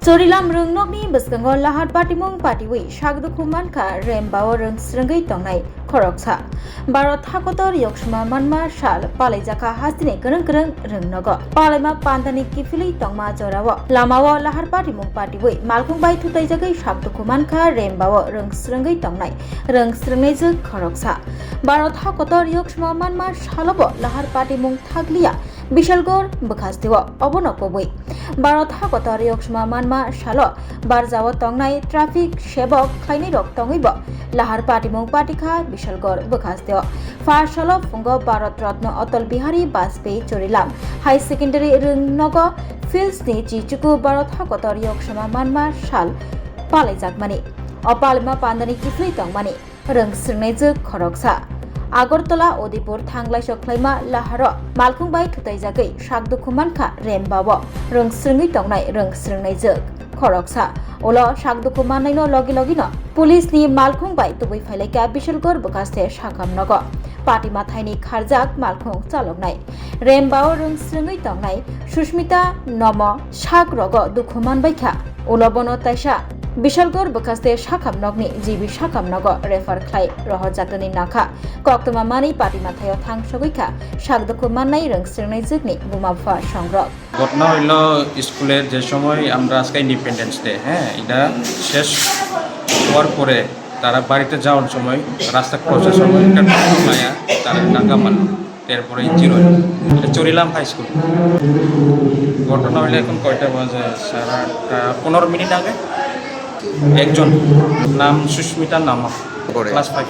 Charilamo Rungnokni Bwskango Lahar Patimung Patiwi Shagduku Mankha Rembao Rung Swrwngnai tongnai khoroksa Bharat Hakotor Yoksma Manma Shal Palaijaka Hastini Gereng Rungnogo Palaima Pandani Kifili Tongma Jorawo Lamao Lahar Patimung Patiwi Malkungbai Thutaijagai Shagduku Mankha Rembao Rung Swrwngnai tongnai Rung Swrwngnai khoroksa Bharat Hakotor Yoksma Manma Shalobo Lahar Patimung Thaglia Bishalgor Bwskango Obonokobui Bharat Hakotor Yoksma Manma Shalo Barjawo tongnai traffic sebok khaini rok tongibo Lahar Patimung Patikha Bishalgor Bwskango Farshalo Fungo Bharat Ratna Atal Bihari Bajpai Charilamo High Secondary Rungnogo Fields ni Chichuku Bharat Hakotor Yoksma Manma Shal Palaijakmani Opalma Pandani Kifli Tongmani Rung Swrwngnai khoroksa Agartala Odipur Thanglai Soklaima Laharo Malkungbai Thutaijagai Shagduku Mankha Rembao Rung Swrwngnai tongnai Rung Swrwngnai khoroksa Olo Shagduku Mannaino Logino Police ni Malkungbai Tubui Phailaka Bishalgor Bwskango Shakamnogo Party Mathaini Kharjak Malkhung Chaloknai Rembao Rung Swrwngnai tongnai Sushmita Nomo Shagrogo Dukhuman Baikha Olobono Taisa Bishalgor Bwskango Shakamnogni Jibi Shakamnogo refer khlai rohor jatoni nakha koktoma mani party mathayo thangsogoikha Shagduku mannai Rung Swrwngnai ni bumapha সংগ্রহ ঘটনা হইল স্কুলের যে সময় আমরা আজকে independence day এটা শেষ হওয়ার পরে তারা বাড়িতে যাওয়ার সময় রাস্তা ক্রসের সময় মায়া তারা ডাঙ্গা মারল এরপরে ইঞ্জিন হইল এটা চরিলাম হাই স্কুল ঘটনা হইলে এখন কয়টা বাজে 15 মিনিট আগে একজন নাম সুস্মিতা নামা ক্লাস 5